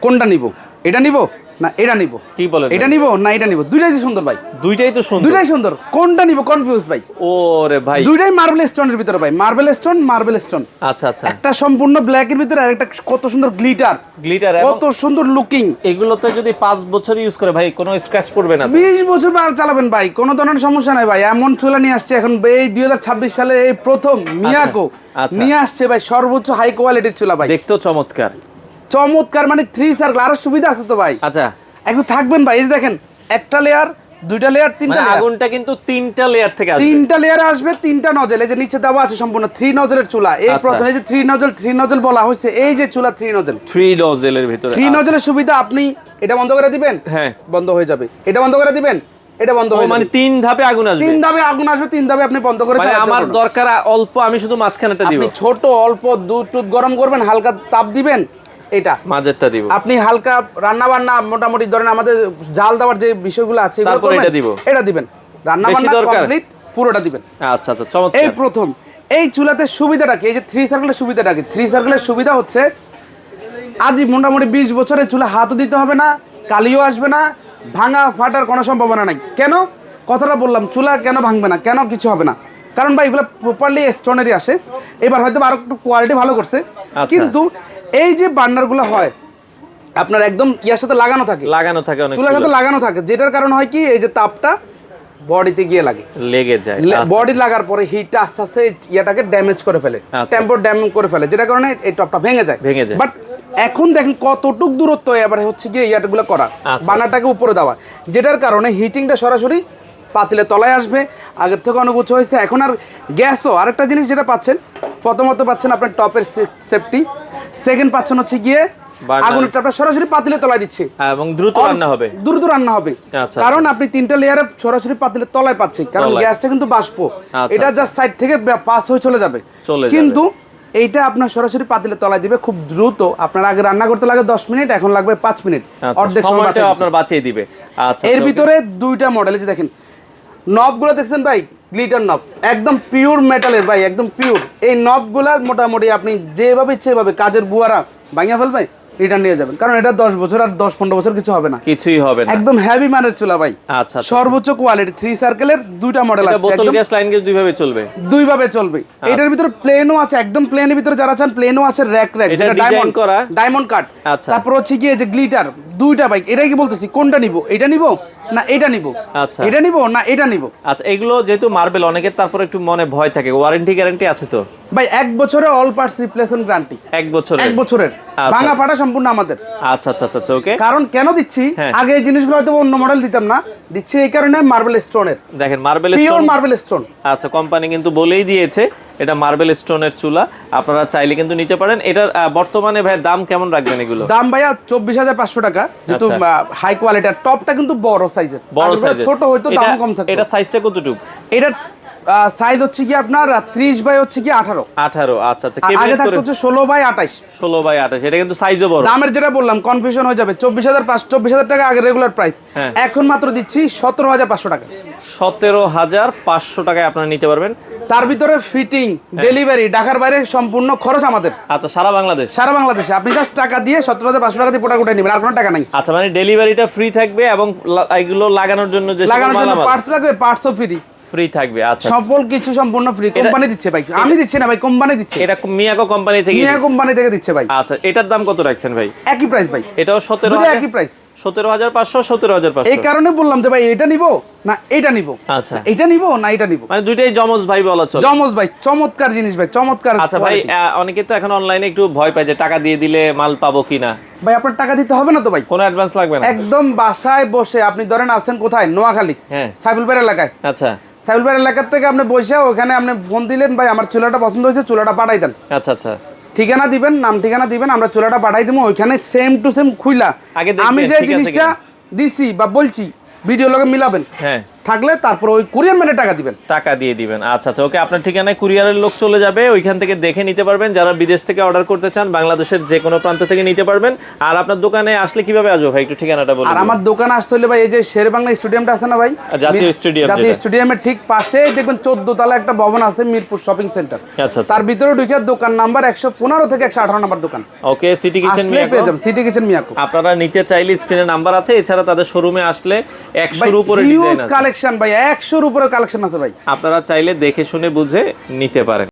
কোনটা নিব, এটা নিব না এটা নিব? কি বলেন, এটা নিব না এটা নিব? দুইটাই তো সুন্দর ভাই, দুইটাই তো সুন্দর, দুইটাই সুন্দর, কোনটা নিব কনফিউজ ভাই। ওরে ভাই, দুইটাই মার্বেল স্টোনের ভিতরে ভাই, মার্বেল স্টোন, মার্বেল স্টোন। আচ্ছা আচ্ছা, একটা সম্পূর্ণ ব্ল্যাকের ভিতরে আর একটা কত সুন্দর গ্লিটার, গ্লিটার, কত সুন্দর লুকিং। এগুলোতে যদি 5 বছর ইউজ করে ভাই কোনো স্ক্র্যাচ পড়বে না? 20 বছর আর চালাবেন ভাই, কোনো ধরনের সমস্যা নাই ভাই। এমন চুলা নিয়ে আসছে এখন এই 2026 সালে এই প্রথম মিয়াকো নিয়ে আসছে ভাই সর্বোচ্চ হাই কোয়ালিটির চুলা ভাই। দেখতেও চমৎকার, চমৎকার মানে 3 সার্কেল, আরো সুবিধা আছে তো ভাই। আচ্ছা একটু থাকবেন ভাই, এই যে দেখেন একটা লেয়ার, দুইটা লেয়ার, তিনটা মানে লেয়ার, আগুনটা কিন্তু 3টা লেয়ার থেকে আসবে, 3টা লেয়ার আসবে, 3টা নজল। এই যে নিচে দেওয়া আছে সম্পূর্ণ 3 নজলের চুলা। এই প্রথম এই যে 3 নজল বলা হয়েছে, এই যে চুলা 3 নজল, 3 নজলের ভিতরে 3 নজলের সুবিধা। আপনি এটা বন্ধ করে দিবেন, হ্যাঁ বন্ধ হয়ে যাবে, এটা বন্ধ করে দিবেন, এটা বন্ধ হয়ে যাবে। মানে 3 ধাপে আগুন আসবে, 3 ধাপে আগুন আসবে, 3 ধাপে আপনি বন্ধ করে মানে চালাতে আমার পারবেন। দরকার অল্প, আমি শুধু মাঝখানেটা দিব, আপনি ছোট অল্প দুধ টুধ গরম করবেন, হালকা তাপ দিবেন, এটা মাঝেরটা দিব। আপনি হালকা রান্না বান্না মোটামুটি ধরেন আমাদের জাল দেওয়ার যে বিষয়গুলো আছে এগুলো তারপর করবেন, এটা দিব, এটা দিবেন, রান্না বান্না কমপ্লিট পুরোটা দিবেন। আচ্ছা আচ্ছা, চমৎকার। এই প্রথম এই চুলাতে সুবিধাটা কি, এই যে 3 সার্কেলের সুবিধাটা কি? 3 সার্কেলের সুবিধা হচ্ছে আজই মোটামুটি 20 বছরের চুলা হাতও দিতে হবে না, কালিও আসবে না, ভাঙা ফাটার কোনো সম্ভাবনা নাই। কেন কথাটা বললাম, চুলা কেন ভাঙবে না, কেন কিছু হবে না? কারণ ভাই এগুলো প্রপারলি স্টোনেরই আসে। এবার হয়তো আরো একটু কোয়ালিটি ভালো করছে, কিন্তু এই যে বার্নারগুলো হয় আপনার একদম ইয়ার সাথে লাগানো থাকে, অনেক চুলার সাথে লাগানো থাকে, যেটার কারণ হয় কি এই যে তাপটা বডিতে গিয়ে লেগে যায়, বডি লাগার পরে হিটটা আস্তে আস্তে ইয়াটাকে ড্যামেজ করে ফেলে, টেম্পার ড্যামেজ করে ফেলে, যেটার কারণে এই টপটা ভেঙে যায়। বাট এখন দেখেন কতটুক দূরত্ব এবার হচ্ছে গিয়ে ইয়াটাগুলো করা, বানারটাকে উপরে দেওয়া, যেটার কারণে হিটিংটা সরাসরি পাতিলে তলায় আসবে, আগের থেকে অনেক উঁচু হয়েছে। এখন আর গ্যাসও আরেকটা জিনিস যেটা পাচ্ছেন, প্রথমত পাচ্ছেন আপনার টপের সেফটি, সেকেন্ড পাচ্ছেন হচ্ছে গিয়ে আগুনের তাপটা সরাসরি পাতিলে তলায় দিচ্ছে এবং দ্রুত রান্না হবে, দ্রুত রান্না হবে। কারণ আপনি 3টা লেয়ারে সরাসরি পাতিলে তলায় পাচ্ছেন, কারণ গ্যাসটা কিন্তু বাষ্প, এটা জাস্ট সাইড থেকে পাস হয়ে চলে যাবে, কিন্তু এইটা আপনার সরাসরি পাতিলে তলায় দিবে খুব দ্রুত। আপনার আগে রান্না করতে লাগে 10 মিনিট, এখন লাগবে 5 মিনিট, অর্ধেক সময়টা আপনার বাঁচিয়ে দিবে। আচ্ছা, এর ভিতরে দুইটা মডেল, যে দেখেন নবগুলো দেখছেন ভাই, গ্লিটার নব, একদম পিওর মেটালের ভাই, একদম পিওর। এই নবগুলা মোটামুটি আপনি যেভাবে ইচ্ছে ভাবে কাজের বুয়ারা ভাঙিয়ে ফেলবে, রিটার্ন নিয়ে যাবেন, কারণ এটা 10 বছর আর 10-15 বছর কিছু হবে না, কিছুই হবে না, একদম হেভি মানের চুলা ভাই। আচ্ছা, সর্বোচ্চ কোয়ালিটি 3 সার্কেলের দুইটা মডেল আছে, বোতল গ্যাস লাইন গ্যাস দুইভাবে চলবে, দুইভাবে চলবে। এটার ভিতরে প্লেনও আছে, একদম প্লেনের ভিতরে যারা চান প্লেনও আছে, র‍্যাক যেটা ডায়মন্ড করা, ডায়মন্ড কাট। তারপর হচ্ছে কি এই যে গ্লিটার, দুইটা বাইক। এটাই কি বলতেছি, কোনটা নিব, এটা নিব না এটা নিব? আচ্ছা, এটা নিব না এটা নিব? আচ্ছা, এগুলো যেহেতু মার্বেল, অনেকের তারপর একটু মনে ভয় থাকে, ওয়ারেন্টি গ্যারান্টি আছে তো? ভাই 1 বছরের অল পার্টস রিপ্লেসমেন্ট গ্যারান্টি, 1 বছরের, 1 বছরের ভাঙা ফাটা সম্পূর্ণ আমাদের। আচ্ছা আচ্ছা আচ্ছা, ওকে। কারণ কেন দিচ্ছি, আগে এই জিনিসগুলো হয়তো অন্য মডেল দিতাম না, দিচ্ছি এই কারণে মার্বেল স্টোনের। দেখেন marble stone, pure marble stone. আচ্ছা, কোম্পানি কিন্তু বলেই দিয়েছে এটা মার্বেল স্টোনের চুলা, আপনারা চাইলে কিন্তু নিতে পারেন। এটার বর্তমানে ভাই দাম কেমন রাখবেন এগুলো? দাম ভাইয়া 24,500 টাকা, যেহেতু হাই কোয়ালিটির। টপটা কিন্তু বড় সাইজের, বড় সাইজের, ছোট হয়তো দাম কম থাকে। এটা সাইজটা কতটুকু? এটার সাইজ হচ্ছে কি আপনার 30 বাই হচ্ছে কি 18। আচ্ছা আচ্ছা, আগে থাকতো হচ্ছে 16 বাই 28। 16 বাই 28, এটা কিন্তু সাইজও বড়। দামের যেটা বললাম কনফিউশন হয়ে যাবে, 24,000 টাকা আগে রেগুলার প্রাইস, এখন মাত্র দিচ্ছি 17,500 টাকা। 17,500 টাকায় আপনারা নিতে পারবেন। তার ভিতরে ফিটিং, ডেলিভারি, ঢাকার বাইরে সম্পূর্ণ খরচ আমাদের। আচ্ছা, সারা বাংলাদেশ? সারা বাংলাদেশে। আপনি জাস্ট টাকা দিয়ে 17,500 টাকা দিয়ে প্রোডাক্ট নেবেন, আর কোনো টাকা নাই। আচ্ছা, মানে ডেলিভারিটা ফ্রি থাকবে এবং এগুলো লাগানোর জন্য যে পার্টস লাগবে, পার্টসও ফ্রি থাকবে। আচ্ছা, সকল কিছু সম্পূর্ণ ফ্রি, কোম্পানি দিচ্ছে ভাই, আমি দিচ্ছি না ভাই, কোম্পানি দিচ্ছে। এটা মিয়াকো কোম্পানি থেকে দিচ্ছে ভাই। আচ্ছা, এটার দাম কত রাখছেন ভাই? একই প্রাইস ভাই, এটাও 17,000, একই প্রাইস, 17,500, 17,500। এই কারণে বললাম যে ভাই এটা নিব না এটা নিব, আচ্ছা এটা নিব না এটা নিব, মানে দুইটাই জমজ ভাই বলা চলে। জমজ ভাই, চমৎকার জিনিস ভাই, চমৎকার। আচ্ছা ভাই, অনেকে তো এখন অনলাইনে একটু ভয় পায় যে টাকা দিয়ে দিলে মাল পাবো কিনা। ভাই আপনার টাকা দিতে হবে না তো ভাই, কোনো অ্যাডভান্স লাগবে না, একদম বাসায় বসে আপনি ধরেন আছেন কোথায়, নোয়াখালী, সাইফুল ভাইয়ের এলাকায়। আচ্ছা, সাইফুল ভাইয়ের এলাকার থেকে আপনি বসে ওখানে আপনি ফোন দিলেন, ভাই আমার চুলাটা পছন্দ হয়েছে, চুলাটা পাঠাই দেন। আচ্ছা আচ্ছা, ঠিকানা দিবেন, নাম ঠিকানা দিবেন, আমরা চুলাটা পাঠাই দেবো ওইখানে সেম টু সেম খুইলা। আমি যে জিনিসটা দিছি বা বলছি ভিডিও লগে মিলাবেন, থাকলে তারপর ওই কুরিয়ার ম্যানে টাকা দিবেন, টাকা দিয়ে দিবেন। আচ্ছা আচ্ছা, ওকে, আপনার ঠিকানায় কুরিয়ারের লোক চলে যাবে, ওইখান থেকে দেখে নিতে পারবেন। যারা বিদেশ থেকে অর্ডার করতে চান বাংলাদেশের যে কোনো প্রান্ত থেকে নিতে পারবেন। আর আপনার দোকানে আসলে কিভাবে আসবো ভাই, একটু ঠিকানাটা বলুন। আর আমার দোকান আসতে হলে ভাই এই যে শের বাংলা স্টেডিয়ামটা আছে না ভাই, জাতীয় স্টেডিয়াম, জাতীয় স্টেডিয়ামের ঠিক পাশেই দেখবেন 14 তলা একটা ভবন আছে মিরপুর শপিং সেন্টার। আচ্ছা, তার ভিতরে ঢুকে দোকান নাম্বার 115 থেকে 118 নাম্বার দোকান। ওকে, সিটি কিচেন আসলে পেয়ে যাবেন সিটি কিচেন মিয়াকো। আপনারা নিতে চাইলে স্ক্রিনে নাম্বার আছে, এছাড়া তাদের শোরুমে আসলে 100 এর উপরে ডিজাইন আছে, কালেকশন ভাই 100 এর উপরে কালেকশন আছে ভাই। আপনারা চাইলে দেখে শুনে বুঝে নিতে পারেন।